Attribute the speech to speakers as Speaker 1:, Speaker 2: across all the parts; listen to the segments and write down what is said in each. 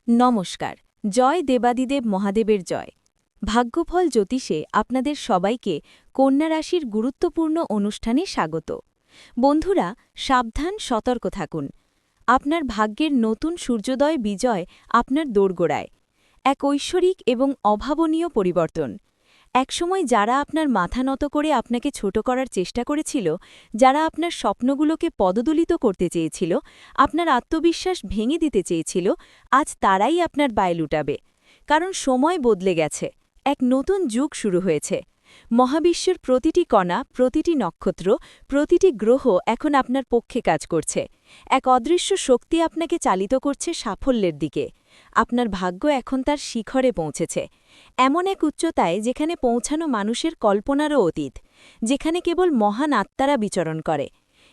Speaker 1: নমস্কার। জয় দেবাদিদেব মহাদেবের জয়। ভাগ্যফল জ্যোতিষে আপনাদের সবাইকে কন্যা রাশির গুরুত্বপূর্ণ অনুষ্ঠানে স্বাগত। বন্ধুরা, সাবধান, সতর্ক থাকুন। আপনার ভাগ্যের নতুন সূর্যোদয় বিজয় আপনার দোরগোড়ায়। এক ঐশ্বরিক এবং অভাবনীয় পরিবর্তন। একসময় যারা আপনার মাথা নত করে আপনাকে ছোট করার চেষ্টা করেছিল, যারা আপনার স্বপ্নগুলোকে পদদলিত করতে চেয়েছিল, আপনার আত্মবিশ্বাস ভেঙে দিতে চেয়েছিল, আজ তারাই আপনার বায় লুটাবে। কারণ সময় বদলে গেছে, এক নতুন যুগ শুরু হয়েছে। মহাবিশ্বের প্রতিটি কণা, প্রতিটি নক্ষত্র, প্রতিটি গ্রহ এখন আপনার পক্ষে কাজ করছে। এক অদৃশ্য শক্তি আপনাকে চালিত করছে সাফল্যের দিকে। আপনার ভাগ্য এখন তার শিখরে পৌঁছেছে, এমন এক উচ্চতায় যেখানে পৌঁছানো মানুষের কল্পনারও অতীত, যেখানে কেবল মহান আত্মারা বিচরণ করে।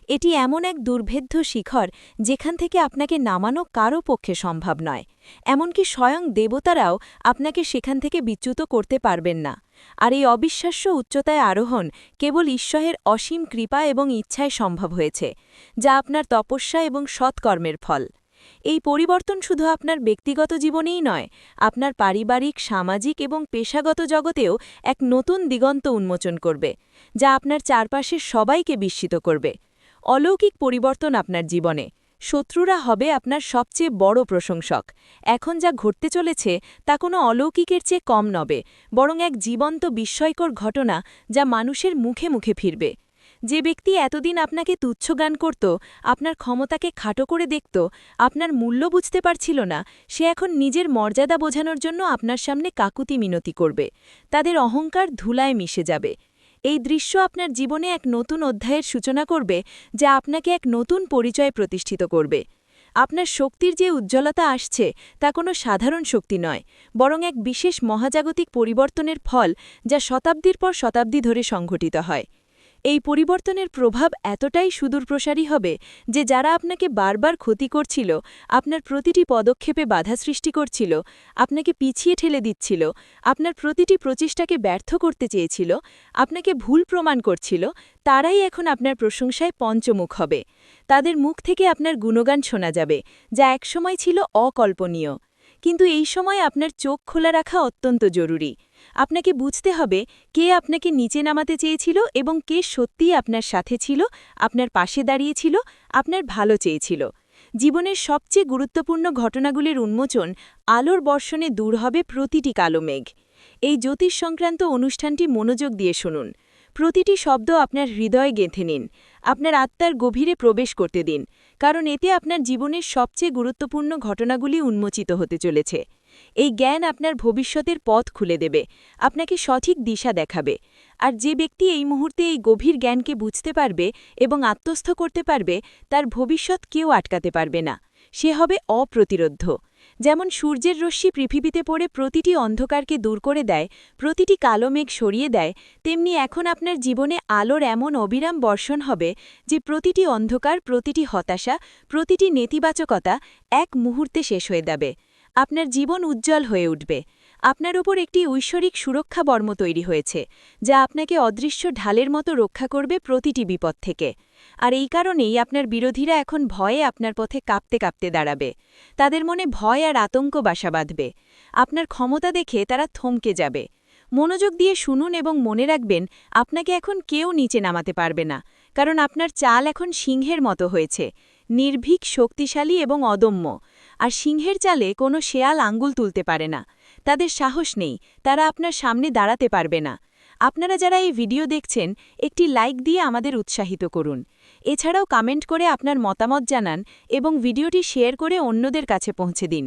Speaker 1: এটি এমন এক দুর্ভেদ্য শিখর যেখান থেকে আপনাকে নামানো কারও পক্ষে সম্ভব নয়। এমনকি স্বয়ং দেবতারাও আপনাকে সেখান থেকে বিচ্যুত করতে পারবেন না। আর এই অবিশ্বাস্য উচ্চতায় আরোহণ কেবল ঈশ্বরের অসীম কৃপা এবং ইচ্ছায় সম্ভব হয়েছে, যা আপনার তপস্যা এবং সৎকর্মের ফল। এই পরিবর্তন শুধু আপনার ব্যক্তিগত জীবনেই নয়, আপনার পারিবারিক, সামাজিক এবং পেশাগত জগতেও এক নতুন দিগন্ত উন্মোচন করবে, যা আপনার চারপাশের সবাইকে বিস্মিত করবে। অলৌকিক পরিবর্তন আপনার জীবনে। শত্রুরা হবে আপনার সবচেয়ে বড় প্রশংসক। এখন যা ঘটতে চলেছে তা কোনো অলৌকিকের চেয়ে কম নবে, বরং এক জীবন্ত বিস্ময়কর ঘটনা যা মানুষের মুখে মুখে ফিরবে। যে ব্যক্তি এতদিন আপনাকে তুচ্ছজ্ঞান করত, আপনার ক্ষমতাকে খাটো করে দেখত, আপনার মূল্য বুঝতে পারছিল না, সে এখন নিজের মর্যাদা বোঝানোর জন্য আপনার সামনে কাকুতি মিনতি করবে। তাদের অহংকার ধুলায় মিশে যাবে। এই দৃশ্য আপনার জীবনে এক নতুন অধ্যায়ের সূচনা করবে, যা আপনাকে এক নতুন পরিচয় প্রতিষ্ঠিত করবে। আপনার শক্তির যে উজ্জ্বলতা আসছে তা কোনো সাধারণ শক্তি নয়, বরং এক বিশেষ মহাজাগতিক পরিবর্তনের ফল, যা শতাব্দীর পর শতাব্দী ধরে সংঘটিত হয়। এই পরিবর্তনের প্রভাব এতটাই সুদূরপ্রসারী হবে যে যারা আপনাকে বারবার ক্ষতি করছিল, আপনার প্রতিটি পদক্ষেপে বাধা সৃষ্টি করছিল, আপনাকে পিছিয়ে ঠেলে দিচ্ছিল, আপনার প্রতিটি প্রচেষ্টাকে ব্যর্থ করতে চেয়েছিল, আপনাকে ভুল প্রমাণ করছিল, তারাই এখন আপনার প্রশংসায় পঞ্চমুখ হবে। তাদের মুখ থেকে আপনার গুণগান শোনা যাবে, যা একসময় ছিল অকল্পনীয়। কিন্তু এই সময় আপনার চোখ খোলা রাখা অত্যন্ত জরুরি। আপনাকে বুঝতে হবে কে আপনাকে নিচে নামাতে চেয়েছিল এবং কে সত্যিই আপনার সাথে ছিল, আপনার পাশে দাঁড়িয়েছিল, আপনার ভালো চেয়েছিল। জীবনের সবচেয়ে গুরুত্বপূর্ণ ঘটনাগুলির উন্মোচন আলোর বর্ষণে দূর হবে প্রতিটি কালো মেঘ। এই জ্যোতিষ সংক্রান্ত অনুষ্ঠানটি মনোযোগ দিয়ে শুনুন। প্রতিটি শব্দ আপনার হৃদয়ে গেঁথে নিন, আপনার আত্মার গভীরে প্রবেশ করতে দিন, কারণ এতে আপনার জীবনের সবচেয়ে গুরুত্বপূর্ণ ঘটনাগুলি উন্মোচিত হতে চলেছে। এই জ্ঞান আপনার ভবিষ্যতের পথ খুলে দেবে, আপনাকে সঠিক দিশা দেখাবে। আর যে ব্যক্তি এই মুহূর্তে এই গভীর জ্ঞানকে বুঝতে পারবে এবং আত্মস্থ করতে পারবে, তার ভবিষ্যৎ কেউ আটকাতে পারবে না। সে হবে অপ্রতিরোধ্য। যেমন সূর্যের রশ্মি পৃথিবীতে পড়ে প্রতিটি অন্ধকারকে দূর করে দেয়, প্রতিটি কালো মেঘ সরিয়ে দেয়, তেমনি এখন আপনার জীবনে আলোর এমন অবিরাম বর্ষণ হবে যে প্রতিটি অন্ধকার, প্রতিটি হতাশা, প্রতিটি নেতিবাচকতা এক মুহূর্তে শেষ হয়ে যাবে। আপনার জীবন উজ্জ্বল হয়ে উঠবে। আপনার ওপর একটি ঐশ্বরিক সুরক্ষা বর্ম তৈরি হয়েছে, যা আপনাকে অদৃশ্য ঢালের মতো রক্ষা করবে প্রতিটি বিপদ থেকে। আর এই কারণেই আপনার বিরোধীরা এখন ভয়ে আপনার পথে কাঁপতে কাঁপতে দাঁড়াবে। তাদের মনে ভয় আর আতঙ্ক বাসা বাঁধবে। আপনার ক্ষমতা দেখে তারা থমকে যাবে। মনোযোগ দিয়ে শুনুন এবং মনে রাখবেন, আপনাকে এখন কেউ নিচে নামাতে পারবে না, কারণ আপনার চাল এখন সিংহের মতো হয়েছে, নির্ভীক, শক্তিশালী এবং অদম্য। আর সিংহের চালে কোনো শেয়াল আঙ্গুল তুলতে পারে না। তাদের সাহস নেই, তারা আপনার সামনে দাঁড়াতে পারবে না। আপনারা যারা এই ভিডিও দেখছেন, একটি লাইক দিয়ে আমাদের উৎসাহিত করুন। এছাড়াও কমেন্ট করে আপনার মতামত জানান এবং ভিডিওটি শেয়ার করে অন্যদের কাছে পৌঁছে দিন।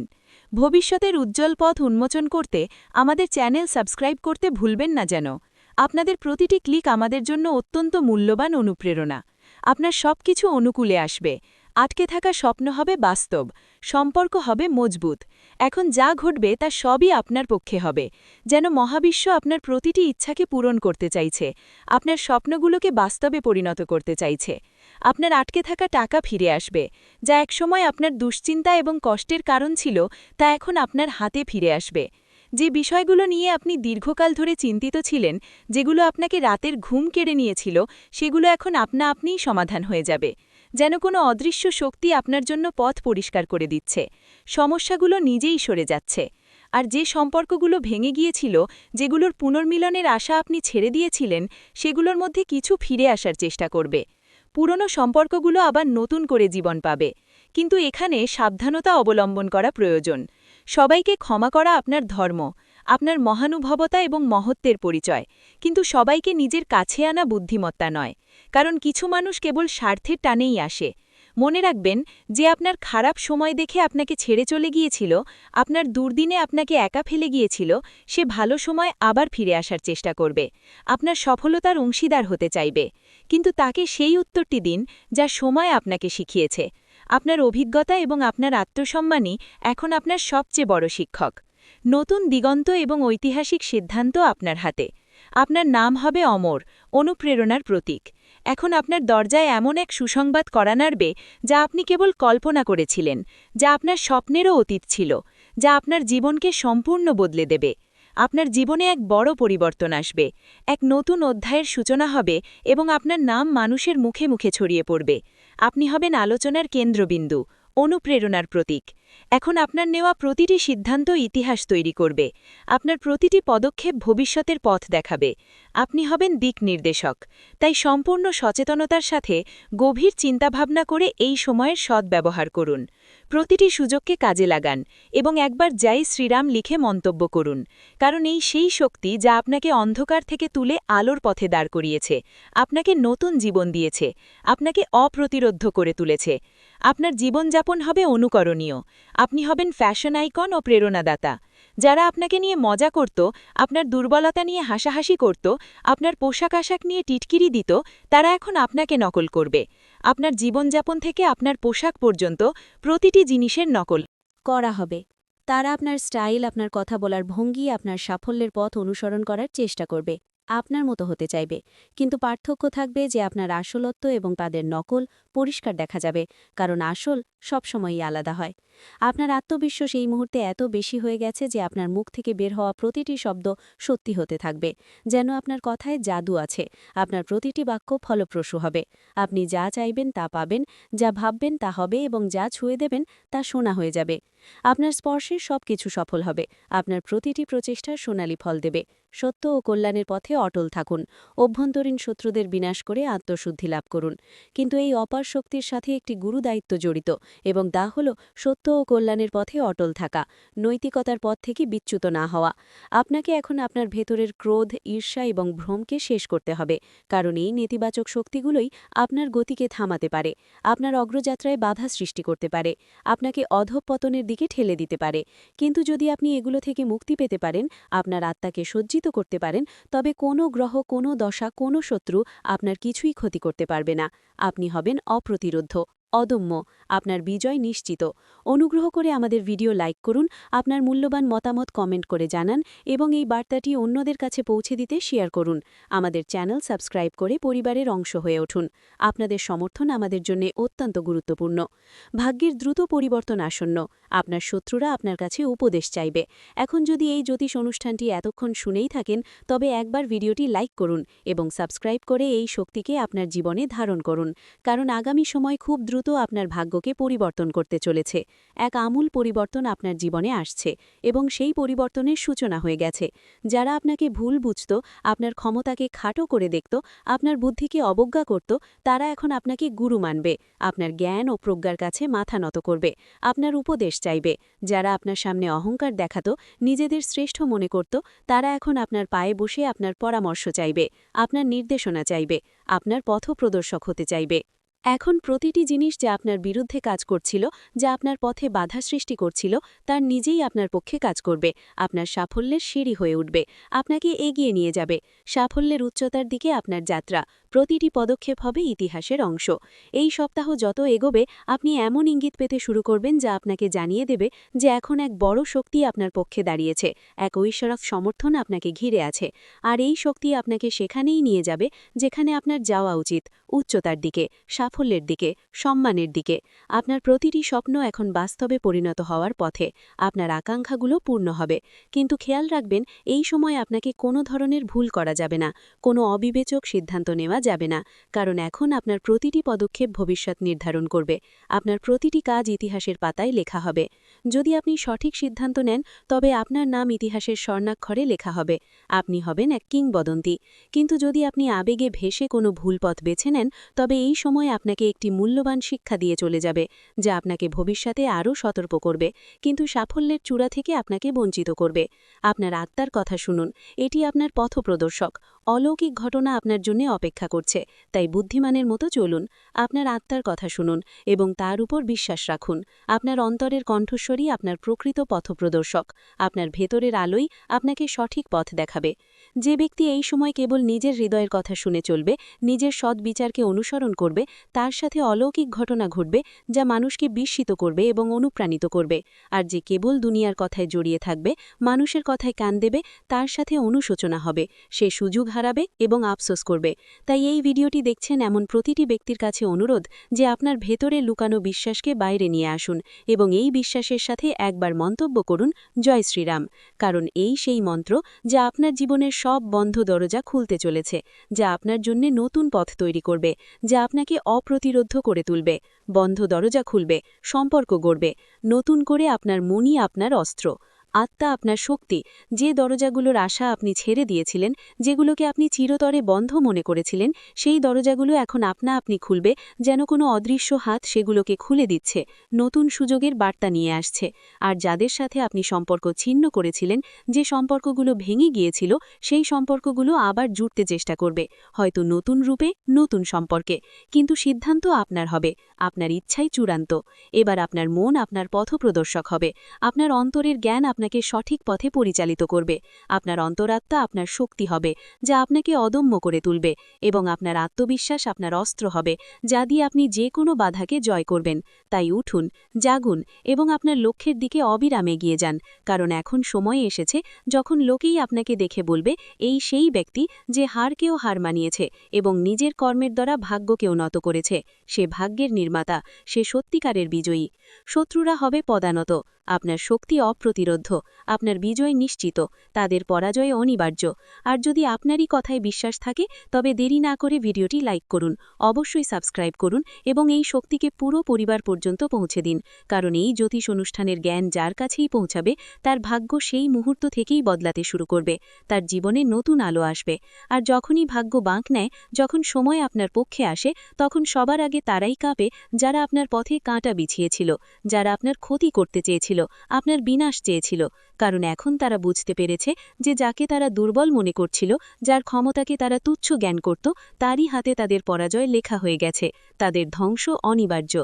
Speaker 1: ভবিষ্যতের উজ্জ্বল পথ উন্মোচন করতে আমাদের চ্যানেল সাবস্ক্রাইব করতে ভুলবেন না যেন। আপনাদের প্রতিটি ক্লিক আমাদের জন্য অত্যন্ত মূল্যবান অনুপ্রেরণা। আপনার সবকিছু অনুকূলে আসবে। আটকে থাকা স্বপ্ন হবে বাস্তব, সম্পর্ক হবে মজবুত। এখন যা ঘটবে তা সবই আপনার পক্ষে হবে, যেন মহাবিশ্ব আপনার প্রতিটি ইচ্ছাকে পূরণ করতে চাইছে, আপনার স্বপ্নগুলোকে বাস্তবে পরিণত করতে চাইছে। আপনার আটকে থাকা টাকা ফিরে আসবে, যা একসময় আপনার দুশ্চিন্তা এবং কষ্টের কারণ ছিল, তা এখন আপনার হাতে ফিরে আসবে। যে বিষয়গুলো নিয়ে আপনি দীর্ঘকাল ধরে চিন্তিত ছিলেন, যেগুলো আপনাকে রাতের ঘুম কেড়ে নিয়েছিল, সেগুলো এখন আপনা আপনিই সমাধান হয়ে যাবে। যেন কোনো অদৃশ্য শক্তি আপনার জন্য পথ পরিষ্কার করে দিচ্ছে। সমস্যাগুলো নিজেই সরে যাচ্ছে। আর যে সম্পর্কগুলো ভেঙে গিয়েছিল, যেগুলোর পুনর্মিলনের আশা আপনি ছেড়ে দিয়েছিলেন, সেগুলোর মধ্যে কিছু ফিরে আসার চেষ্টা করবে। পুরনো সম্পর্কগুলো আবার নতুন করে জীবন পাবে। কিন্তু এখানে সাবধানতা অবলম্বন করা প্রয়োজন। সবাইকে ক্ষমা করা আপনার ধর্ম, আপনার মহানুভবতা এবং মহত্বের পরিচয়, কিন্তু সবাইকে নিজের কাছে আনা বুদ্ধিমত্তা নয়। কারণ কিছু মানুষ কেবল স্বার্থের টানেই আসে। মনে রাখবেন, যে আপনার খারাপ সময় দেখে আপনাকে ছেড়ে চলে গিয়েছিল, আপনার দুর্দিনে আপনাকে একা ফেলে গিয়েছিল, সে ভালো সময় আবার ফিরে আসার চেষ্টা করবে, আপনার সফলতার অংশীদার হতে চাইবে। কিন্তু তাকে সেই উত্তরটি দিন যা সময় আপনাকে শিখিয়েছে। আপনার অভিজ্ঞতা এবং আপনার আত্মসম্মানই এখন আপনার সবচেয়ে বড় শিক্ষক। নতুন দিগন্ত এবং ঐতিহাসিক সিদ্ধান্ত আপনার হাতে। আপনার নাম হবে অমর, অনুপ্রেরণার প্রতীক। এখন আপনার দরজায় এমন এক সুসংবাদ করা নাড়বে, যা আপনি কেবল কল্পনা করেছিলেন, যা আপনার স্বপ্নেরও অতীত ছিল, যা আপনার জীবনকে সম্পূর্ণ বদলে দেবে। আপনার জীবনে এক বড় পরিবর্তন আসবে, এক নতুন অধ্যায়ের সূচনা হবে এবং আপনার নাম মানুষের মুখে মুখে ছড়িয়ে পড়বে। আপনি হবেন আলোচনার কেন্দ্রবিন্দু, অনুপ্রেরণার প্রতীক। এখন আপনার নেওয়া প্রতিটি সিদ্ধান্ত ইতিহাস তৈরি করবে। আপনার প্রতিটি পদক্ষেপ ভবিষ্যতের পথ দেখাবে। আপনি হবেন দিক নির্দেশক। তাই সম্পূর্ণ সচেতনতার সাথে গভীর চিন্তাভাবনা করে এই সময়ের সদ্ব্যবহার করুন। প্রতিটি সুযোগকে কাজে লাগান এবং একবার জয় শ্রীরাম লিখে মন্তব্য করুন। কারণ এই সেই শক্তি যা আপনাকে অন্ধকার থেকে তুলে আলোর পথে দাঁড় করিয়েছে, আপনাকে নতুন জীবন দিয়েছে, আপনাকে অপ্রতিরোধ্য করে তুলেছে। আপনার জীবনযাপন হবে অনুকরণীয়। আপনি হবেন ফ্যাশন আইকন ও প্রেরণাদাতা। যারা আপনাকে নিয়ে মজা করত, আপনার দুর্বলতা নিয়ে হাসাহাসি করত, আপনার পোশাক আশাক নিয়ে টিটকিরি দিত, তারা এখন আপনাকে নকল করবে। আপনার জীবনযাপন থেকে আপনার পোশাক পর্যন্ত প্রতিটি জিনিসের নকল
Speaker 2: করা হবে। তারা আপনার স্টাইল, আপনার কথা বলার ভঙ্গি, আপনার সাফল্যের পথ অনুসরণ করার চেষ্টা করবে, আপনার মতো হতে চাইবে। কিন্তু পার্থক্য থাকবে যে আপনার আসলত্ব এবং তাদের নকল পরিষ্কার দেখা যাবে, কারণ আসল সবসময়ই আলাদা হয়। আপনার আত্মবিশ্বাস এই মুহূর্তে এত বেশি হয়ে গেছে যে আপনার মুখ থেকে বের হওয়া প্রতিটি শব্দ সত্যি হতে থাকবে, যেন আপনার কথায় জাদু আছে। আপনার প্রতিটি বাক্য ফলপ্রসূ হবে। আপনি যা চাইবেন তা পাবেন, যা ভাববেন তা হবে এবং যা ছুঁয়ে দেবেন তা সোনা হয়ে যাবে। আপনার স্পর্শে সবকিছু সফল হবে। আপনার প্রতিটি প্রচেষ্টা সোনালি ফল দেবে। সত্য ও কল্যাণের পথে অটল থাকুন। অভ্যন্তরীণ শত্রুদের বিনাশ করে আত্মশুদ্ধি লাভ করুন। কিন্তু এই অপার শক্তির সাথে একটি গুরু দায়িত্ব জড়িত, এবং তা হল সত্য ও কল্যাণের পথে অটল থাকা, নৈতিকতার পথ থেকে বিচ্যুত না হওয়া। আপনাকে এখন আপনার ভেতরের ক্রোধ, ঈর্ষা এবং ভ্রমকে শেষ করতে হবে, কারণ এই নেতিবাচক শক্তিগুলোই আপনার গতিকে থামাতে পারে, আপনার অগ্রযাত্রায় বাধা সৃষ্টি করতে পারে, আপনাকে অধঃপতনের দিকে ঠেলে দিতে পারে। কিন্তু যদি আপনি এগুলো থেকে মুক্তি পেতে পারেন, আপনার আত্মাকে সজ্জিত করতে পারেন, তবে কোনো গ্রহ, কোনো দশা, কোনো শত্রু আপনার কিছুই ক্ষতি করতে পারবে না। আপনি হবেন অপ্রতিরোধ্য, অদম্য। আপনার বিজয় নিশ্চিত। অনুগ্রহ করে আমাদের ভিডিও লাইক করুন, আপনার মূল্যবান মতামত কমেন্ট করে জানান এবং এই বার্তাটি অন্যদের কাছে পৌঁছে দিতে শেয়ার করুন। আমাদের চ্যানেল সাবস্ক্রাইব করে পরিবারের অংশ হয়ে উঠুন। আপনাদের সমর্থন আমাদের জন্য অত্যন্ত গুরুত্বপূর্ণ। ভাগ্যের দ্রুত পরিবর্তন আসন্ন। আপনার শত্রুরা আপনার কাছে উপদেশ চাইবে। এখন যদি এই জ্যোতিষ অনুষ্ঠানটি এতক্ষণ শুনেই থাকেন, তবে একবার ভিডিওটি লাইক করুন এবং সাবস্ক্রাইব করে এই শক্তিকে আপনার জীবনে ধারণ করুন, কারণ আগামী সময় খুব দ্রুত আপনার ভাগ্যকে পরিবর্তন করতে চলেছে। এক আমূল পরিবর্তন আপনার জীবনে আসছে এবং সেই পরিবর্তনের সূচনা হয়ে গেছে। যারা আপনাকে ভুল বুঝত, আপনার ক্ষমতাকে খাটো করে দেখত, আপনার বুদ্ধিকে অবজ্ঞা করত, তারা এখন আপনাকে গুরু মানবে, আপনার জ্ঞান ও প্রজ্ঞার কাছে মাথা নত করবে, আপনার উপদেশ চাইবে। যারা আপনার সামনে অহংকার দেখাত, নিজেদের শ্রেষ্ঠ মনে করত, তারা এখন আপনার পায়ে বসে আপনার পরামর্শ চাইবে, আপনার নির্দেশনা চাইবে, আপনার পথপ্রদর্শক হতে চাইবে। এখন প্রতিটি জিনিস যা আপনার বিরুদ্ধে কাজ করছিল, যা আপনার পথে বাধা সৃষ্টি করছিল, তার নিজেই আপনার পক্ষে কাজ করবে। আপনার সাফল্যের সিঁড়ি হয়ে উঠবে, আপনাকে এগিয়ে নিয়ে যাবে। সাফল্যের উচ্চতার দিকে আপনার যাত্রা, প্রতিটি পদক্ষেপ হবে ইতিহাসের অংশ। এই সপ্তাহ যত এগোবে, আপনি এমন ইঙ্গিত পেতে শুরু করবেন যা আপনাকে জানিয়ে দেবে যে এখন এক বড় শক্তি আপনার পক্ষে দাঁড়িয়েছে, এক ঐশ্বরিক সমর্থন আপনাকে ঘিরে আছে। আর এই শক্তি আপনাকে সেখানেই নিয়ে যাবে যেখানে আপনার যাওয়া উচিত, উচ্চতার দিকে, সাফল্যের দিকে, সম্মানের দিকে। আপনার প্রতিটি স্বপ্ন এখন বাস্তবে পরিণত হওয়ার পথে। আপনার আকাঙ্ক্ষাগুলো পূর্ণ হবে। কিন্তু খেয়াল রাখবেন, এই সময় আপনাকে কোনো ধরনের ভুল করা যাবে না, কোনো অবিবেচক সিদ্ধান্ত নেওয়া যাবে না, কারণ এখন আপনার প্রতিটি পদক্ষেপ ভবিষ্যৎ নির্ধারণ করবে। আপনার প্রতিটি কাজ ইতিহাসের পাতায় লেখা হবে। যদি আপনি সঠিক সিদ্ধান্ত নেন, তবে আপনার নাম ইতিহাসের স্বর্ণাক্ষরে লেখা হবে। আপনি হবেন এক কিংবদন্তি। কিন্তু যদি আপনি আবেগে ভেসে কোনো ভুল পথ বেছে নেন, তবে এই সময় আপনাকে একটি মূল্যবান শিক্ষা দিয়ে চলে যাবে, যা আপনাকে ভবিষ্যতে আরও সতর্ক করবে, কিন্তু সাফল্যের চূড়া থেকে আপনাকে বঞ্চিত করবে। আপনার আত্মার কথা শুনুন, এটি আপনার পথপ্রদর্শক। অলৌকিক ঘটনা আপনার জন্য অপেক্ষা করছে, তাই বুদ্ধিমানের মতো চলুন। আপনার আত্মার কথা শুনুন এবং তার উপর বিশ্বাস রাখুন। আপনার অন্তরের কণ্ঠস্বরই আপনার প্রকৃত পথপ্রদর্শক। আপনার ভেতরের আলোই আপনাকে সঠিক পথ দেখাবে। যে ব্যক্তি এই সময় কেবল নিজের হৃদয়ের কথা শুনে চলবে, নিজের সৎ বিচারকে অনুসরণ করবে, তার সাথে অলৌকিক ঘটনা ঘটবে, যা মানুষকে বিস্মিত করবে এবং অনুপ্রাণিত করবে। আর যে কেবল দুনিয়ার কথায় জড়িয়ে থাকবে, মানুষের কথায় কান দেবে, তার সাথে অনুশোচনা হবে, সে সুযোগ হারাবে এবং আফসোস করবে। তাই এই ভিডিওটি দেখছেন এমন প্রতিটি ব্যক্তির কাছে অনুরোধ যে আপনার ভেতরে লুকানো বিশ্বাসকে বাইরে নিয়ে আসুন এবং এই বিশ্বাসের সাথে একবার মন্তব্য করুন, জয় শ্রীরাম। কারণ এই সেই মন্ত্র যা আপনার জীবনের সব বন্ধ দরজা খুলতে চলেছে, যা আপনার জন্য নতুন পথ তৈরি করবে, যা আপনাকে অপ্রতিরোধ করে তুলবে। বন্ধ দরজা খুলবে, সম্পর্ক গড়বে, নতুন করে আপনার মনই আপনার অস্ত্র। আত্মা আপনার শক্তি। যে দরজাগুলোর আশা আপনি ছেড়ে দিয়েছিলেন, যেগুলোকে আপনি চিরতরে বন্ধ মনে করেছিলেন, সেই দরজাগুলো এখন আপনি খুলবে, যেন কোনো অদৃশ্য হাত সেগুলোকে খুলে দিচ্ছে, নতুন সুযোগের বার্তা নিয়ে আসছে। আর যাদের সাথে আপনি সম্পর্ক ছিন্ন করেছিলেন, যে সম্পর্কগুলো ভেঙে গিয়েছিল, সেই সম্পর্কগুলো আবার জুড়তে চেষ্টা করবে, হয়তো নতুন রূপে, নতুন সম্পর্কে। কিন্তু সিদ্ধান্ত আপনার হবে, আপনার ইচ্ছাই চূড়ান্ত। এবার আপনার মন আপনার পথপ্রদর্শক হবে। আপনার অন্তরের জ্ঞান আপনাকে সঠিক পথে পরিচালিত করবে। আপনার অন্তরাত্মা আপনার শক্তি হবে, যা আপনাকে অদম্য করে তুলবে, এবং আপনার আত্মবিশ্বাস আপনার অস্ত্র হবে, যা দিয়ে আপনি যে কোনো বাধাকে জয় করবেন। তাই উঠুন, জাগুন এবং আপনার লক্ষ্যের দিকে অবিরাম এগিয়ে যান, কারণ এখন সময় এসেছে যখন লোকেই আপনাকে দেখে বলবে, এই সেই ব্যক্তি যে হারকেও হার মানিয়েছে এবং নিজের কর্মের দ্বারা ভাগ্যকেও নত করেছে। সে ভাগ্যের নির্মাতা, সে সত্যিকারের বিজয়ী। শত্রুরা হবে পদানত, আপনার শক্তি অপ্রতিরোধ্য, আপনার বিজয় নিশ্চিত, তাদের পরাজয় অনিবার্য। আর যদি আপনারই কথায় বিশ্বাস থাকে, তবে দেরি না করে ভিডিওটি লাইক করুন, অবশ্যই সাবস্ক্রাইব করুন এবং এই শক্তিকে পুরো পরিবার পর্যন্ত পৌঁছে দিন, কারণ এই জ্যোতিষ অনুষ্ঠানের জ্ঞান যার কাছেই পৌঁছাবে, তার ভাগ্য সেই মুহূর্ত থেকেই বদলাতে শুরু করবে, তার জীবনে নতুন আলো আসবে। আর যখনই ভাগ্য বাঁক নেয়, যখন সময় আপনার পক্ষে আসে, তখন সবার আগে তারাই কাঁপে যারা আপনার পথে কাঁটা বিছিয়েছিল, যারা আপনার ক্ষতি করতে চেয়েছিল, আপনার বিনাশ চেয়েছিল। কারণ এখন তারা বুঝতে পেরেছে যে যাকে তারা দুর্বল মনে করছিল, যার ক্ষমতাকে তারা তুচ্ছ জ্ঞান করত, তারই হাতে তাদের পরাজয় লেখা হয়ে গেছে, তাদের ধ্বংস অনিবার্য।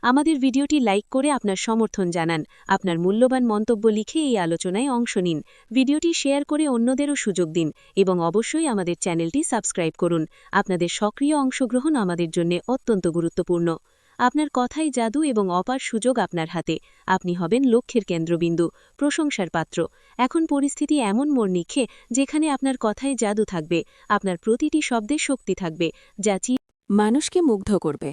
Speaker 2: আমাদের ভিডিওটি লাইক করে আপনার সমর্থন জানান, আপনার মূল্যবান মন্তব্য লিখে এই আলোচনায় অংশ নিন, ভিডিওটি শেয়ার করে অন্যদেরও সুযোগ দিন এবং অবশ্যই আমাদের চ্যানেলটি সাবস্ক্রাইব করুন। আপনাদের সক্রিয় অংশগ্রহণ আমাদের জন্য অত্যন্ত গুরুত্বপূর্ণ। আপনার কথাই জাদু এবং অপার সুযোগ আপনার হাতে। আপনি হবেন লক্ষ্যের কেন্দ্রবিন্দু, প্রশংসার পাত্র। এখন পরিস্থিতি এমন মোড় নিচ্ছে যেখানে আপনার কথায় জাদু থাকবে, আপনার প্রতিটি শব্দে শক্তি থাকবে, যা মানুষকে মুগ্ধ করবে।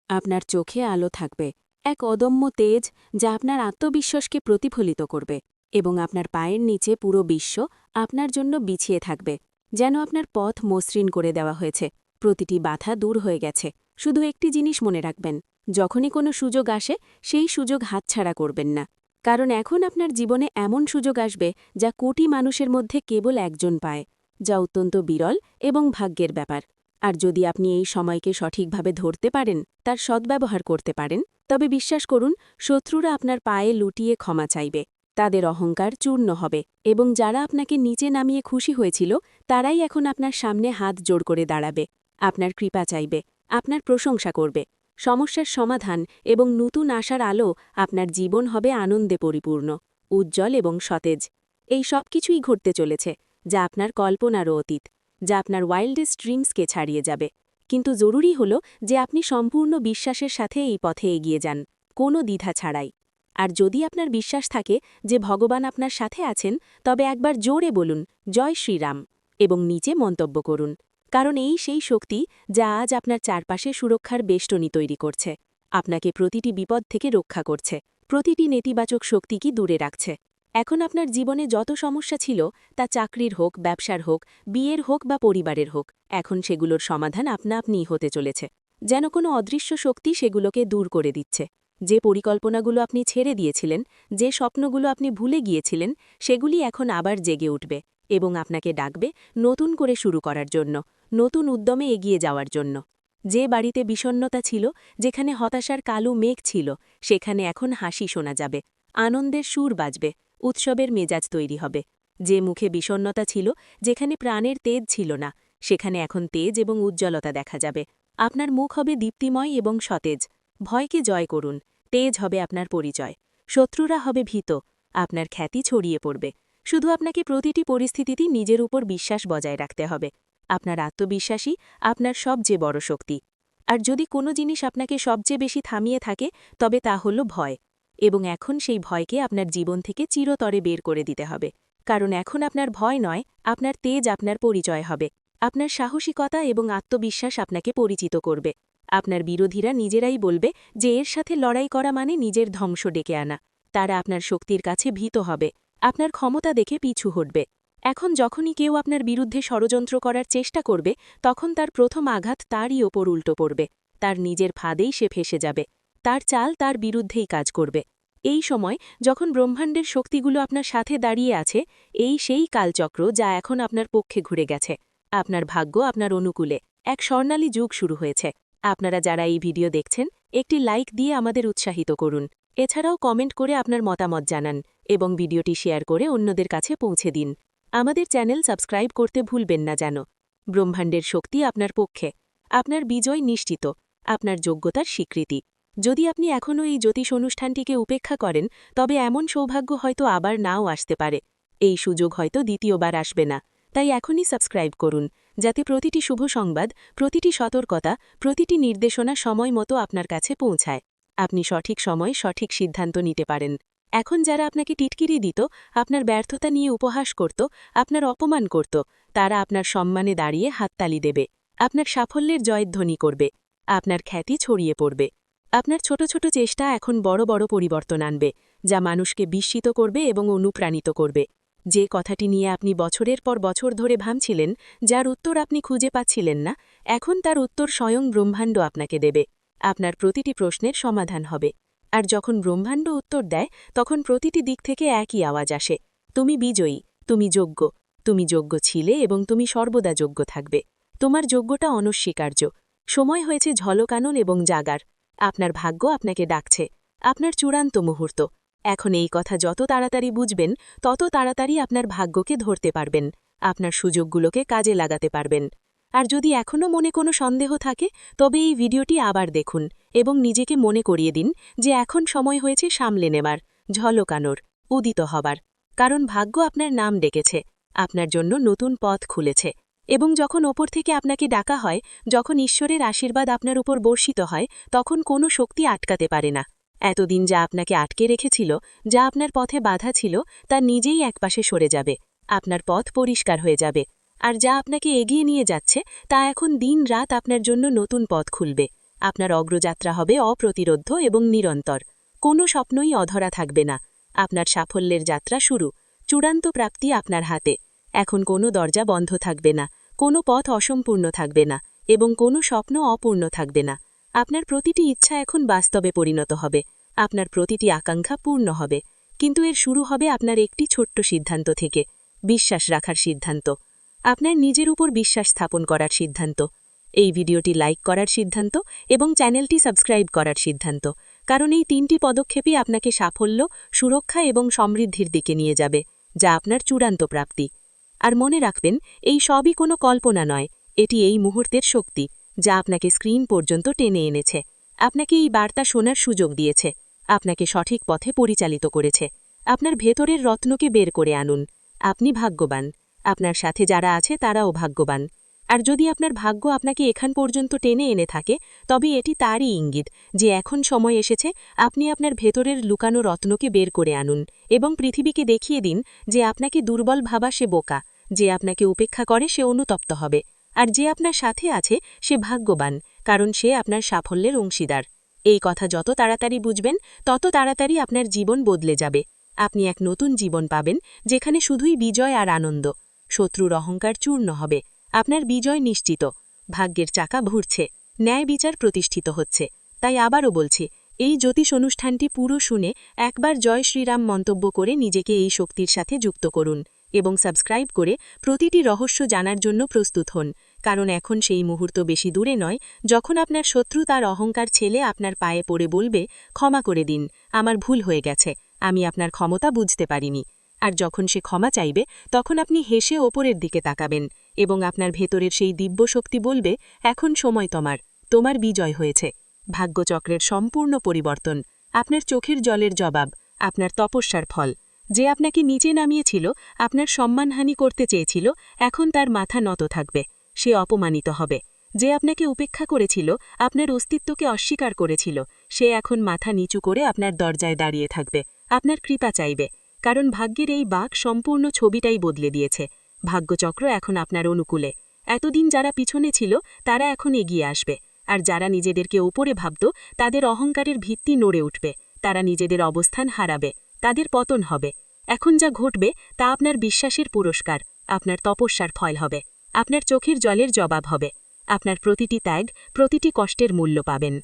Speaker 2: আপনার চোখে আলো থাকবে, এক অদম্য তেজ যা আপনার আত্মবিশ্বাসকে প্রতিফলিত করবে, এবং আপনার পায়ের নিচে পুরো বিশ্ব আপনার জন্য বিছিয়ে থাকবে, যেন আপনার পথ মসৃণ করে দেওয়া হয়েছে। প্রতিটি বাধা দূর হয়ে গেছে। শুধু একটি জিনিস মনে রাখবেন, যখনই কোনো সুযোগ আসে, সেই সুযোগ হাতছাড়া করবেন না, কারণ এখন আপনার জীবনে এমন সুযোগ আসবে যা কোটি মানুষের মধ্যে কেবল একজন পায়, যা অত্যন্ত বিরল এবং ভাগ্যের ব্যাপার। আর যদি আপনি এই সময়কে সঠিকভাবে ধরতে পারেন, তার সদ্ব্যবহার করতে পারেন, তবে বিশ্বাস করুন, শত্রুরা আপনার পায়ে লুটিয়ে ক্ষমা চাইবে, তাদের অহংকার চূর্ণ হবে, এবং যারা আপনাকে নিচে নামিয়ে খুশি হয়েছিল, তারাই এখন আপনার সামনে হাত জোড় করে দাঁড়াবে, আপনার কৃপা চাইবে, আপনার প্রশংসা করবে। সমস্যার সমাধান এবং নতুন আশার আলো আপনার জীবন হবে আনন্দে পরিপূর্ণ, উজ্জ্বল এবং সতেজ। এই সব কিছুই ঘটতে চলেছে, যা আপনার কল্পনারও অতীত, যা আপনার ওয়াইল্ডেস্ট ড্রিমসকে ছাড়িয়ে যাবে। কিন্তু জরুরি হল যে আপনি সম্পূর্ণ বিশ্বাসের সাথে এই পথে এগিয়ে যান, কোনো দ্বিধা ছাড়াই। আর যদি আপনার বিশ্বাস থাকে যে ভগবান আপনার সাথে আছেন, তবে একবার জোরে বলুন, জয় শ্রীরাম, এবং নিচে মন্তব্য করুন, কারণ এই সেই শক্তি যা আজ আপনার চারপাশে সুরক্ষার বেষ্টনী তৈরি করছে, আপনাকে প্রতিটি বিপদ থেকে রক্ষা করছে, প্রতিটি নেতিবাচক শক্তিকে দূরে রাখছে। এখন আপনার জীবনে যত সমস্যা ছিল তা চাকরির হোক, ব্যবসার হোক, বিয়ের হোক বা পরিবারের হোক, এখন সেগুলোর সমাধান আপনা আপনিই হতে চলেছে। যেন কোনো অদৃশ্য শক্তি সেগুলোকে দূর করে দিচ্ছে। যে পরিকল্পনাগুলো আপনি ছেড়ে দিয়েছিলেন, যে স্বপ্নগুলো আপনি ভুলে গিয়েছিলেন, সেগুলি এখন আবার জেগে উঠবে এবং আপনাকে ডাকবে নতুন করে শুরু করার জন্য, নতুন উদ্যমে এগিয়ে যাওয়ার জন্য। যে বাড়িতে বিষণ্ণতা ছিল, যেখানে হতাশার কালো মেঘ ছিল, সেখানে এখন হাসি শোনা যাবে, আনন্দের সুর বাজবে, উৎসবের মেজাজ তৈরি হবে। যে মুখে বিষণ্ণতা ছিল, যেখানে প্রাণের তেজ ছিল না, সেখানে এখন তেজ এবং উজ্জ্বলতা দেখা যাবে। আপনার মুখ হবে দীপ্তিময় এবং সতেজ। ভয়কে জয় করুন, তেজ হবে আপনার পরিচয়। শত্রুরা হবে ভীত, আপনার খ্যাতি ছড়িয়ে পড়বে। শুধু আপনাকে প্রতিটি পরিস্থিতিতেই নিজের উপর বিশ্বাস বজায় রাখতে হবে। আপনার আত্মবিশ্বাসই আপনার সবচেয়ে বড় শক্তি। আর যদি কোনো জিনিস আপনাকে সবচেয়ে বেশি থামিয়ে থাকে, তবে তা হল ভয়। এবং এখন সেই ভয়কে আপনার জীবন থেকে চিরতরে বের করে দিতে হবে। কারণ এখন আপনার ভয় নয়, আপনার তেজ আপনার পরিচয় হবে। আপনার সাহসিকতা এবং আত্মবিশ্বাস আপনাকে পরিচিত করবে। আপনার বিরোধীরা নিজেরাই বলবে যে এর সাথে লড়াই করা মানে নিজের ধ্বংস ডেকে আনা। তারা আপনার শক্তির কাছে ভীত হবে, আপনার ক্ষমতা দেখে পিছু হটবে। এখন যখনই কেউ আপনার বিরুদ্ধে ষড়যন্ত্র করার চেষ্টা করবে, তখন তার প্রথম আঘাত তারই ওপর উল্টো পড়বে। তার নিজের ফাঁদেই সে ফেসে যাবে। তার চাল তার বিরুদ্ধেই কাজ করবে। এই সময় যখন ব্রহ্মাণ্ডের শক্তিগুলো আপনার সাথে দাঁড়িয়ে আছে, এই সেই কালচক্র যা এখন আপনার পক্ষে ঘুরে গেছে। আপনার ভাগ্য আপনার অনুকূলে, এক স্বর্ণালী যুগ শুরু হয়েছে। আপনারা যারা এই ভিডিও দেখছেন, একটি লাইক দিয়ে আমাদের উৎসাহিত করুন। এছাড়াও কমেন্ট করে আপনার মতামত জানান এবং ভিডিওটি শেয়ার করে অন্যদের কাছে পৌঁছে দিন। আমাদের চ্যানেল সাবস্ক্রাইব করতে ভুলবেন না যেন। ব্রহ্মাণ্ডের শক্তি আপনার পক্ষে। আপনার বিজয় নিশ্চিত, আপনার যোগ্যতার স্বীকৃতি। যদি আপনি এখনও এই জ্যোতিষ অনুষ্ঠানটিকে উপেক্ষা করেন, তবে এমন সৌভাগ্য হয়তো আবার নাও আসতে পারে। এই সুযোগ হয়তো দ্বিতীয়বার আসবে না। তাই এখনই সাবস্ক্রাইব করুন, যাতে প্রতিটি শুভ সংবাদ, প্রতিটি সতর্কতা, প্রতিটি নির্দেশনা সময় মতো আপনার কাছে পৌঁছায়। আপনি সঠিক সময়ে সঠিক সিদ্ধান্ত নিতে পারেন। এখন যারা আপনাকে টিটকিরি দিত, আপনার ব্যর্থতা নিয়ে উপহাস করত, আপনার অপমান করত, তারা আপনার সম্মানে দাঁড়িয়ে হাততালি দেবে, আপনার সাফল্যের জয়ধ্বনি করবে, আপনার খ্যাতি ছড়িয়ে পড়বে। আপনার ছোট ছোট চেষ্টা এখন বড় বড় পরিবর্তন আনবে, যা মানুষকে বিস্মিত করবে এবং অনুপ্রাণিত করবে। যে কথাটি নিয়ে আপনি বছরের পর বছর ধরে ভাবছিলেন, যার উত্তর আপনি খুঁজে পাচ্ছিলেন না, এখন তার উত্তর স্বয়ং ব্রহ্মাণ্ড আপনাকে দেবে। আপনার প্রতিটি প্রশ্নের সমাধান হবে। আর যখন ব্রহ্মাণ্ড উত্তর দেয়, তখন প্রতিটি দিক থেকে একই আওয়াজ আসে, তুমি বিজয়ী, তুমি যোগ্য, তুমি যোগ্য ছিলে এবং তুমি সর্বদা যোগ্য থাকবে। তোমার যোগ্যতা অনস্বীকার্য। সময় হয়েছে ঝলকানন এবং জাগার। আপনার ভাগ্য আপনাকে ডাকছে, আপনার চূড়ান্ত মুহূর্ত। এখন এই কথা যত তাড়াতাড়ি বুঝবেন, তত তাড়াতাড়ি আপনার ভাগ্যকে ধরতে পারবেন, আপনার সুযোগগুলোকে কাজে লাগাতে পারবেন। আর যদি এখনও মনে কোনো সন্দেহ থাকে, তবে এই ভিডিওটি আবার দেখুন এবং নিজেকে মনে করিয়ে দিন যে এখন সময় হয়েছে সামলে নেবার, ঝলকানোর, উদিত হবার। কারণ ভাগ্য আপনার নাম ডেকেছে, আপনার জন্য নতুন পথ খুলেছে। এবং যখন ওপর থেকে আপনাকে ডাকা হয়, যখন ঈশ্বরের আশীর্বাদ আপনার উপর বর্ষিত হয়, তখন কোনো শক্তি আটকাতে পারে না। এতদিন যা আপনাকে আটকে রেখেছিল, যা আপনার পথে বাধা ছিল, তা নিজেই একপাশে সরে যাবে। আপনার পথ পরিষ্কার হয়ে যাবে। আর যা আপনাকে এগিয়ে নিয়ে যাচ্ছে, তা এখন দিন রাত আপনার জন্য নতুন পথ খুলবে। আপনার অগ্রযাত্রা হবে অপ্রতিরোধ্য এবং নিরন্তর। কোনো স্বপ্নই অধরা থাকবে না। আপনার সাফল্যের যাত্রা শুরু, চূড়ান্ত প্রাপ্তি আপনার হাতে। এখন কোনো দরজা বন্ধ থাকবে না, কোনো পথ অসম্পূর্ণ থাকবে না এবং কোনো স্বপ্ন অপূর্ণ থাকবে না। আপনার প্রতিটি ইচ্ছা এখন বাস্তবে পরিণত হবে, আপনার প্রতিটি আকাঙ্ক্ষা পূর্ণ হবে। কিন্তু এর শুরু হবে আপনার একটি ছোট্ট সিদ্ধান্ত থেকে, বিশ্বাস রাখার সিদ্ধান্ত। আপনার নিজের উপর বিশ্বাস স্থাপন করার সিদ্ধান্ত। এই ভিডিওটি লাইক করার সিদ্ধান্ত এবং চ্যানেলটি সাবস্ক্রাইব করার সিদ্ধান্ত। কারণ এই তিনটি পদক্ষেপই আপনাকে সাফল্য, সুরক্ষা এবং সমৃদ্ধির দিকে নিয়ে যাবে, যা আপনার চূড়ান্ত প্রাপ্তি। আর মনে রাখবেন, এই সবই কোনো কল্পনা নয়, এটি এই মুহূর্তের শক্তি, যা আপনাকে স্ক্রিন পর্যন্ত টেনে এনেছে, আপনাকে এই বার্তা শোনার সুযোগ দিয়েছে, আপনাকে সঠিক পথে পরিচালিত করেছে। আপনার ভেতরের রত্নকে বের করে আনুন। আপনি ভাগ্যবান, আপনার সাথে যারা আছে তারাও ভাগ্যবান। আর যদি আপনার ভাগ্য আপনাকে এখান পর্যন্ত টেনে এনে থাকে, তবে এটি তারই ইঙ্গিত যে এখন সময় এসেছে আপনি আপনার ভেতরের লুকানো রত্নকে বের করে আনুন এবং পৃথিবীকে দেখিয়ে দিন যে আপনাকে দুর্বল ভাবা সে বোকা, যে আপনাকে উপেক্ষা করে সে অনুতপ্ত হবে, আর যে আপনার সাথে আছে সে ভাগ্যবান, কারণ সে আপনার সাফল্যের অংশীদার। এই কথা যত তাড়াতাড়ি বুঝবেন, তত তাড়াতাড়ি আপনার জীবন বদলে যাবে।
Speaker 3: আপনি এক নতুন জীবন পাবেন, যেখানে শুধুই বিজয় আর আনন্দ। শত্রুর অহংকার চূর্ণ হবে, আপনার বিজয় নিশ্চিত। ভাগ্যের চাকা ঘুরছে, ন্যায় বিচার প্রতিষ্ঠিত হচ্ছে। তাই আবারও বলছি, এই জ্যোতিষ অনুষ্ঠানটি পুরো শুনে একবার জয় শ্রীরাম মন্তব্য করে নিজেকে এই শক্তির সাথে যুক্ত করুন এবং সাবস্ক্রাইব করে প্রতিটি রহস্য জানার জন্য প্রস্তুত হন। কারণ এখন সেই মুহূর্ত বেশি দূরে নয়, যখন আপনার শত্রু তার অহংকার ছেলে আপনার পায়ে পড়ে বলবে, ক্ষমা করে দিন, আমার ভুল হয়ে গেছে, আমি আপনার ক্ষমতা বুঝতে পারিনি। আর যখন সে ক্ষমা চাইবে, তখন আপনি হেসে ওপরের দিকে তাকাবেন এবং আপনার ভেতরের সেই দিব্য শক্তি বলবে, এখন সময় তোমার বিজয় হয়েছে। ভাগ্যচক্রের সম্পূর্ণ পরিবর্তন, আপনার চোখের জলের জবাব, আপনার তপস্যার ফল। যে আপনাকে নিচে নামিয়েছিল, আপনার সম্মানহানি করতে চেয়েছিল, এখন তার মাথা নত থাকবে, সে অপমানিত হবে। যে আপনাকে উপেক্ষা করেছিল, আপনার অস্তিত্বকে অস্বীকার করেছিল, সে এখন মাথা নিচু করে আপনার দরজায় দাঁড়িয়ে থাকবে, আপনার কৃপা চাইবে। কারণ ভাগ্যের এই বাঁক সম্পূর্ণ ছবিটাই বদলে দিয়েছে। ভাগ্যচক্র এখন আপনার অনুকূলে। এতদিন যারা পিছনে ছিল, তারা এখন এগিয়ে আসবে। আর যারা নিজেদেরকে ওপরে ভাবত, তাদের অহংকারের ভিত্তি নড়ে উঠবে, তারা নিজেদের অবস্থান হারাবে, তাদের পতন হবে। এখন যা ঘটবে তা আপনার বিশ্বাসের পুরস্কার, আপনার তপস্যার ফল হবে, আপনার চোখের জলের জবাব হবে। আপনার প্রতিটি ত্যাগ, প্রতিটি কষ্টের মূল্য পাবেন।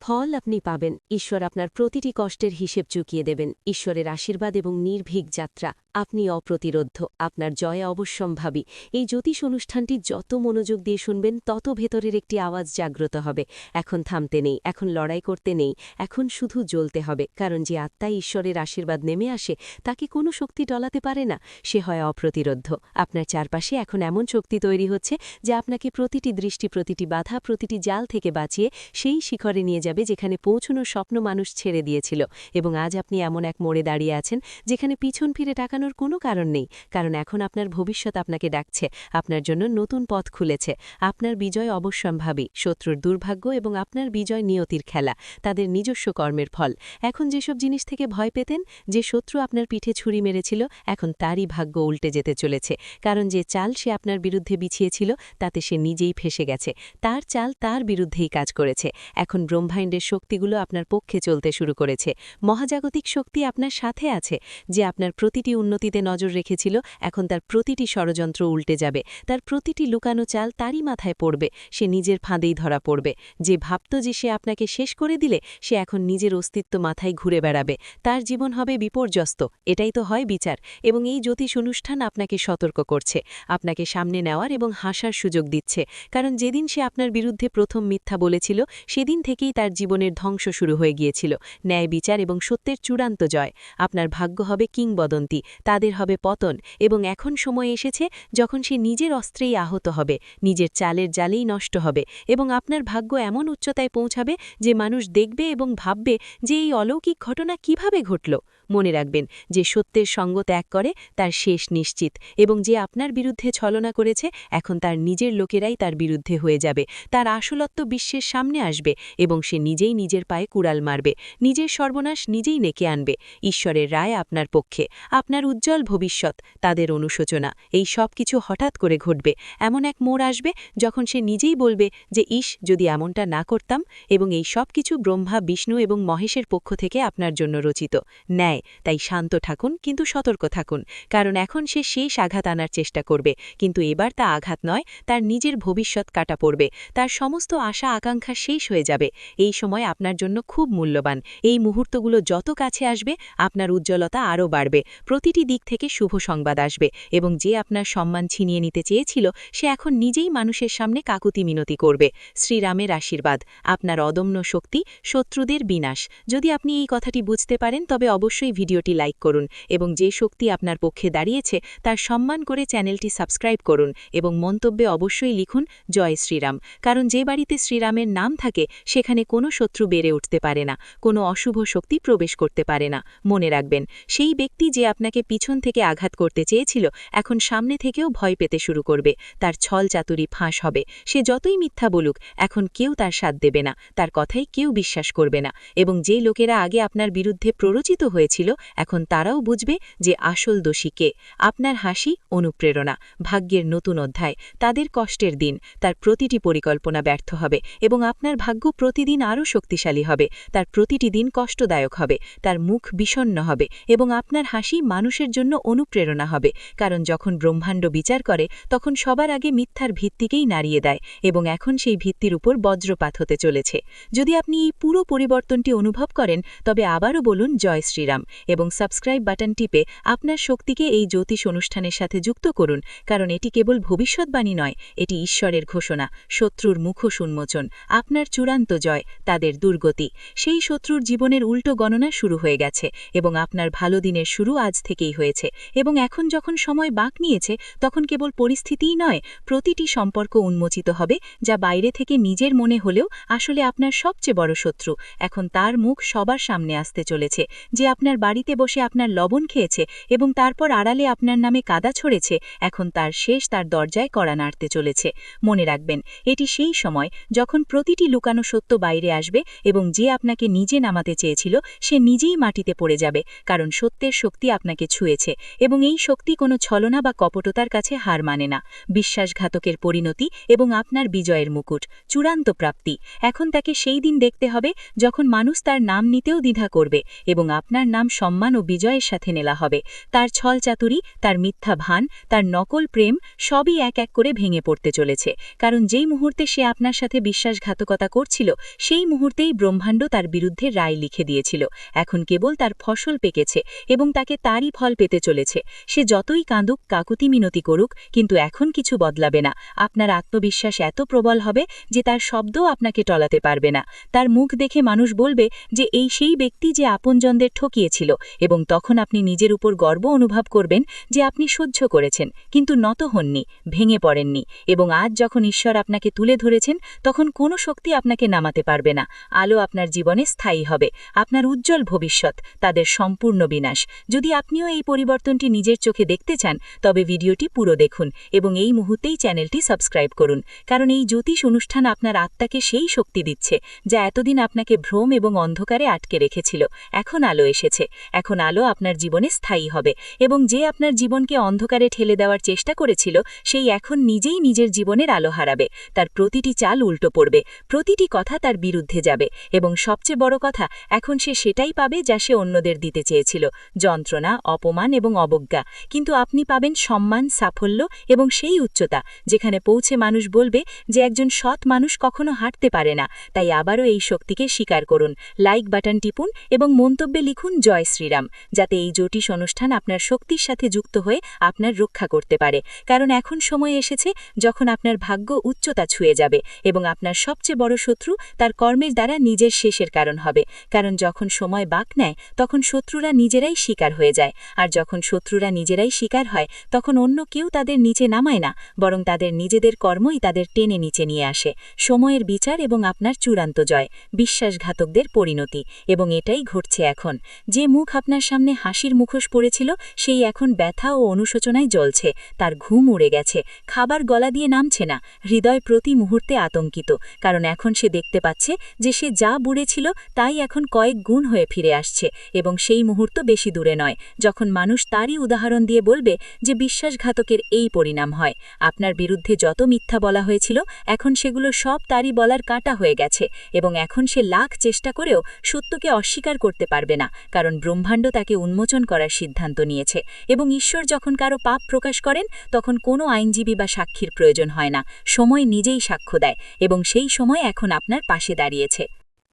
Speaker 2: ফল আপনি পাবেন, ঈশ্বর আপনার প্রতিটি কষ্টের হিসেব চুকিয়ে দেবেন। ঈশ্বরের আশীর্বাদ এবং নির্ভীক যাত্রা, আপনি অপ্রতিরোধ্য, আপনার জয় অবশ্যম্ভাবী। এই জ্যোতিষ অনুষ্ঠানটি যত মনোযোগ দিয়ে শুনবেন, তত ভেতরের একটি আওয়াজ জাগ্রত হবে, এখন থামতে নেই, এখন লড়াই করতে নেই, এখন শুধু জ্বলতে হবে। কারণ যে আত্মায় ঈশ্বরের আশীর্বাদ নেমে আসে, তাকে কোনো শক্তি টলাতে পারে না, সে হয় অপ্রতিরোধ্য। আপনার চারপাশে এখন এমন শক্তি তৈরি হচ্ছে, যে আপনাকে প্রতিটি দৃষ্টি, প্রতিটি বাধা, প্রতিটি জাল থেকে বাঁচিয়ে সেই শিখরে নিয়ে যাবে যেখানে পৌঁছানোর স্বপ্ন মানুষ ছেড়ে দিয়েছিল। এবং আজ আপনি এমন এক মোড়ে দাঁড়িয়ে আছেন, যেখানে পিছন ফিরে তাকানোর কোনো কারণ নেই। কারণ এখন আপনার ভবিষ্যৎ আপনাকে ডাকছে, আপনার জন্য নতুন পথ খুলেছে। আপনার বিজয় অবশ্যম্ভাবী, শত্রুর দুর্ভাগ্য এবং আপনার বিজয় নিয়তির খেলা, তাদের নিজস্ব কর্মের ফল। এখন যেসব জিনিস থেকে ভয় পেতেন, যে শত্রু আপনার পিঠে ছুরি মেরেছিল, এখন তারই ভাগ্য উল্টে যেতে চলেছে। কারণ যে চাল সে আপনার বিরুদ্ধে বিছিয়েছিল, তাতে সে নিজেই ফেসে গেছে, তার চাল তার বিরুদ্ধেই কাজ করেছে। এখন ব্রহ্মাণ্ডের শক্তিগুলো আপনার পক্ষে চলতে শুরু করেছে। মহাজাগতিক শক্তি আপনার সাথে আছে, যে আপনার প্রতিটি উন্নতিতে নজর রেখেছিল, এখন তার প্রতিটি ষড়যন্ত্র উল্টে যাবে, তার প্রতিটি লুকানো চাল তারই মাথায় পড়বে, সে নিজের ফাঁদেই ধরা পড়বে। যে ভাবত যে সে আপনাকে শেষ করে দিলে, সে এখন নিজের অস্তিত্ব মাথায় ঘুরে বেড়াবে, তার জীবন হবে বিপর্যস্ত। এটাই তো হয় বিচার। এবং এই জ্যোতিষ অনুষ্ঠান আপনাকে সতর্ক করছে, আপনাকে সামনে নেওয়ার এবং হাসার সুযোগ দিচ্ছে। কারণ যেদিন সে আপনার বিরুদ্ধে প্রথম মিথ্যা বলেছিল, সেদিন থেকেই তার জীবনের ধ্বংস শুরু হয়ে গিয়েছিল। ন্যায় বিচার এবং সত্যের চূড়ান্ত জয়। আপনার ভাগ্য হবে কিংবদন্তি, তাদের হবে পতন। এবং এখন সময় এসেছে, যখন সে নিজের অস্ত্রেই আহত হবে, নিজের চালের জালেই নষ্ট হবে, এবং আপনার ভাগ্য এমন উচ্চতায় পৌঁছাবে যে মানুষ দেখবে এবং ভাববে যে এই অলৌকিক ঘটনা কিভাবে ঘটল। মনে রাখবেন, যে সত্যের সঙ্গ ত্যাগ করে, তার শেষ নিশ্চিত। এবং যে আপনার বিরুদ্ধে ছলনা করেছে, এখন তার নিজের লোকেরাই তার বিরুদ্ধে হয়ে যাবে, তার আসলত্ব বিশ্বের সামনে আসবে, এবং সে নিজেই নিজের পায়ে কুড়াল মারবে, নিজের সর্বনাশ নিজেই নেকে আনবে। ঈশ্বরের রায় আপনার পক্ষে, আপনার উজ্জ্বল ভবিষ্যৎ, তাদের অনুশোচনা, এই সব কিছু হঠাৎ করে ঘটবে। এমন এক মোড় আসবে, যখন সে নিজেই বলবে যে যদি এমনটা না করতাম। এবং এই সব কিছু ব্রহ্মা, বিষ্ণু এবং মহেশের পক্ষ থেকে আপনার জন্য রচিত ন্যায়। তাই শান্ত থাকুন, কিন্তু সতর্ক থাকুন। কারণ এখন সে শেষ আঘাত আনার চেষ্টা করবে, কিন্তু এবার তা আঘাত নয়, তার নিজের ভবিষ্যৎ কাটা পড়বে, তার সমস্ত আশা আকাঙ্ক্ষা শেষ হয়ে যাবে। এই সময় আপনার জন্য খুব মূল্যবান। এই মুহূর্তগুলো যত কাছে আসবে, আপনার উজ্জ্বলতা আরও বাড়বে, প্রতিটি দিক থেকে শুভ সংবাদ আসবে। এবং যে আপনার সম্মান ছিনিয়ে নিতে চেয়েছিল, সে এখন নিজেই মানুষের সামনে কাকুতি মিনতি করবে। শ্রীরামের আশীর্বাদ, আপনার অদম্য শক্তি, শত্রুদের বিনাশ। যদি আপনি এই কথাটি বুঝতে পারেন, তবে অবশ্যই ভিডিওটি লাইক করুন, এবং যে শক্তি আপনার পক্ষে দাঁড়িয়েছে তার সম্মান করে চ্যানেলটি সাবস্ক্রাইব করুন, এবং মন্তব্যে অবশ্যই লিখুন জয় শ্রীরাম। কারণ যে বাড়িতে শ্রীরামের নাম থাকে, সেখানে কোনো শত্রু বেড়ে উঠতে পারে না, কোনো অশুভ শক্তি প্রবেশ করতে পারে না। মনে রাখবেন, সেই ব্যক্তি যে আপনাকে পিছন থেকে আঘাত করতে চেয়েছিল, এখন সামনে থেকেও ভয় পেতে শুরু করবে, তার ছল চাতুরি ফাঁস হবে। সে যতই মিথ্যা বলুক, এখন কেউ তার সাথ দেবে না, তার কথাই কেউ বিশ্বাস করবে না। এবং যে লোকেরা আগে আপনার বিরুদ্ধে প্ররোচিত হয়েছিল,
Speaker 3: ছিল এখন তারাও বুঝবে যে আসল দোষী কে। আপনার হাসি অনুপ্রেরণা, ভাগ্যের নতুন অধ্যায়। তাদের কষ্টের দিন, তার প্রতিটি পরিকল্পনা ব্যর্থ হবে এবং আপনার ভাগ্য প্রতিদিন আরও শক্তিশালী হবে। তার প্রতিটি দিন কষ্টদায়ক হবে, তার মুখ বিষণ্ণ হবে এবং আপনার হাসি মানুষের জন্য অনুপ্রেরণা হবে। কারণ যখন ব্রহ্মাণ্ড বিচার করে তখন সবার আগে মিথ্যার ভিত্তিকেই নাড়িয়ে দেয় এবং এখন সেই ভিত্তির উপর বজ্রপাত হতে চলেছে। যদি আপনি এই পুরো পরিবর্তনটি অনুভব করেন তবে আবারও বলুন জয় শ্রীরাম এবং সাবস্ক্রাইব বাটন টিপে আপনার শক্তিকে এই জ্যোতিষ অনুষ্ঠানের সাথে যুক্ত করুন। কারণ এটি কেবল ভবিষ্যৎবাণী নয়, এটি ঈশ্বরের ঘোষণা, শত্রুর মুখোশ উন্মোচন, আপনার চূড়ান্ত জয়, তাদের দুর্গতি। সেই শত্রুর জীবনের উল্টো গণনা শুরু হয়ে গেছে এবং আপনার ভালো দিনের শুরু আজ থেকেই হয়েছে। এবং এখন যখন সময় বাঁক নিয়েছে তখন কেবল পরিস্থিতিই নয়, প্রতিটি সম্পর্ক উন্মোচিত হবে যা বাইরে থেকে নিজের মনে হলেও আসলে আপনার সবচেয়ে বড় শত্রু। এখন তার মুখ সবার সামনে আসতে চলেছে, যে আপনার বাড়িতে বসে আপনার লবণ খেয়েছে এবং তারপর আড়ালে আপনার নামে কাদা ছড়েছে, এখন তার শেষ তার দরজায় কড়া নাড়তে চলেছে। মনে রাখবেন, এটি সেই সময় যখন প্রতিটি লুকানো সত্য বাইরে আসবে এবং যে আপনাকে নিজে নামাতে চেয়েছিল সে নিজেই মাটিতে পড়ে যাবে। কারণ সত্যের শক্তি আপনাকে ছুঁয়েছে এবং এই শক্তি কোনো ছলনা বা কপটতার কাছে হার মানে না। বিশ্বাসঘাতকের পরিণতি এবং আপনার বিজয়ের মুকুট, চূড়ান্ত প্রাপ্তি। এখন তাকে সেই দিন দেখতে হবে যখন মানুষ তার নাম নিতেও দ্বিধা করবে এবং আপনার নাম সম্মান ও বিজয়ের সাথে নেলা হবে। তার ছলচাতুরি, তার মিথ্যা ভান, তার নকল প্রেম সবই এক এক করে ভেঙে পড়তে চলেছে। কারণ যেই মুহূর্তে সে আপনার সাথে বিশ্বাসঘাতকতা করছিল সেই মুহূর্তেই ব্রহ্মাণ্ড তার বিরুদ্ধে রায় লিখে দিয়েছিল। এখন কেবল তার ফসল পেকেছে এবং তাকে তারই ফল পেতে চলেছে। সে যতই কাঁদুক, কাকুতি মিনতি করুক, কিন্তু এখন কিছু বদলাবে না। আপনার আত্মবিশ্বাস এত প্রবল হবে যে তার শব্দও আপনাকে টলাতে পারবে না। তার মুখ দেখে মানুষ বলবে যে এই সেই ব্যক্তি যে আপনজনদের ঠকিয়েছিল এবং তখন আপনি নিজের উপর গর্ব অনুভব করবেন যে আপনি সহ্য করেছেন, কিন্তু নত হননি, ভেঙে পড়েননি। এবং আজ যখন ঈশ্বর আপনাকে তুলে ধরেছেন তখন কোনো শক্তি আপনাকে নামাতে পারবে না। আলো আপনার জীবনে স্থায়ী হবে, আপনার উজ্জ্বল ভবিষ্যৎ, তাদের সম্পূর্ণ বিনাশ। যদি আপনিও এই পরিবর্তনটি নিজের চোখে দেখতে চান তবে ভিডিওটি পুরো দেখুন এবং এই মুহূর্তেই চ্যানেলটি সাবস্ক্রাইব করুন। কারণ এই জ্যোতিষ অনুষ্ঠান আপনার আত্মাকে সেই শক্তি দিচ্ছে যা এতদিন আপনাকে ভ্রম এবং অন্ধকারে আটকে রেখেছিল। এখন আলো এসেছে, এখন আলো আপনার জীবনে স্থায়ী হবে এবং যে আপনার জীবনকে অন্ধকারে ঠেলে দেওয়ার চেষ্টা করেছিল সেই এখন নিজেই নিজের জীবনের আলো হারাবে। তার প্রতিটি চাল উল্টো পড়বে, প্রতিটি কথা তার বিরুদ্ধে যাবে এবং সবচেয়ে বড় কথা, এখন সে সেটাই পাবে যা সে অন্যদের দিতে চেয়েছিল, যন্ত্রণা, অপমান এবং অবজ্ঞা। কিন্তু আপনি পাবেন সম্মান, সাফল্য এবং সেই উচ্চতা যেখানে পৌঁছে মানুষ বলবে যে একজন সৎ মানুষ কখনো হাঁটতে পারে না। তাই আবারও এই শক্তিকে স্বীকার করুন, লাইক বাটন টিপুন এবং মন্তব্যে লিখুন জয় শ্রীরাম, যাতে এই জ্যোতিষ অনুষ্ঠান আপনার শক্তির সাথে যুক্ত হয়ে আপনার রক্ষা করতে পারে। কারণ এখন সময় এসেছে যখন আপনার ভাগ্য উচ্চতা ছুঁয়ে যাবে এবং আপনার সবচেয়ে বড় শত্রু তার কর্মের দ্বারা নিজের শেষের কারণ হবে। কারণ যখন সময় বাঁক নেয় তখন শত্রুরা নিজেরাই শিকার হয়ে যায়, আর যখন শত্রুরা নিজেরাই শিকার হয় তখন অন্য কেউ তাদের নিচে নামায় না, বরং তাদের নিজেদের কর্মই তাদের টেনে নিচে নিয়ে আসে। সময়ের বিচার এবং আপনার চূড়ান্ত জয়, বিশ্বাসঘাতকদের পরিণতি। এবং এটাই ঘটছে এখন। যে মুখ আপনার সামনে হাসির মুখোশ পড়েছিল সেই এখন ব্যথা ও অনুশোচনায় জ্বলছে। তার ঘুম উড়ে গেছে, খাবার গলা দিয়ে নামছে না, হৃদয় প্রতি মুহূর্তে আতঙ্কিত। কারণ এখন সে দেখতে পাচ্ছে যে সে যা বুড়েছিল তাই এখন কয়েক গুণ হয়ে ফিরে আসছে এবং সেই মুহূর্ত বেশি দূরে নয় যখন মানুষ তারই উদাহরণ দিয়ে বলবে যে বিশ্বাসঘাতকের এই পরিণাম হয়। আপনার বিরুদ্ধে যত মিথ্যা বলা হয়েছিল এখন সেগুলো সব তারই বলার কাঁটা হয়ে গেছে এবং এখন সে লাখ চেষ্টা করেও সত্যকে অস্বীকার করতে পারবে না, কারণ ব্রহ্মাণ্ড তাকে উন্মোচন করার সিদ্ধান্ত নিয়েছে। এবং ঈশ্বর যখন কারো পাপ প্রকাশ করেন তখন কোনো আইনজীবী বা সাক্ষীর প্রয়োজন হয় না, সময় নিজেই সাক্ষ্য দেয় এবং সেই সময় এখন আপনার পাশে দাঁড়িয়েছে।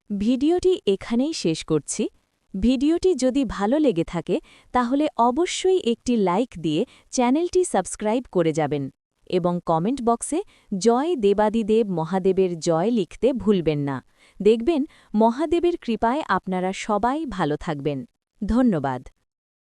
Speaker 1: ভিডিওটি এখানেই শেষ করছি। ভিডিওটি যদি ভালো লেগে থাকে তাহলে অবশ্যই একটি লাইক দিয়ে চ্যানেলটি সাবস্ক্রাইব করে যাবেন এবং কমেন্ট বক্সে জয় দেবাদিদেব মহাদেবের জয় লিখতে ভুলবেন না। দেখবেন মহাদেবের কৃপায় আপনারা সবাই ভালো থাকবেন। ধন্যবাদ।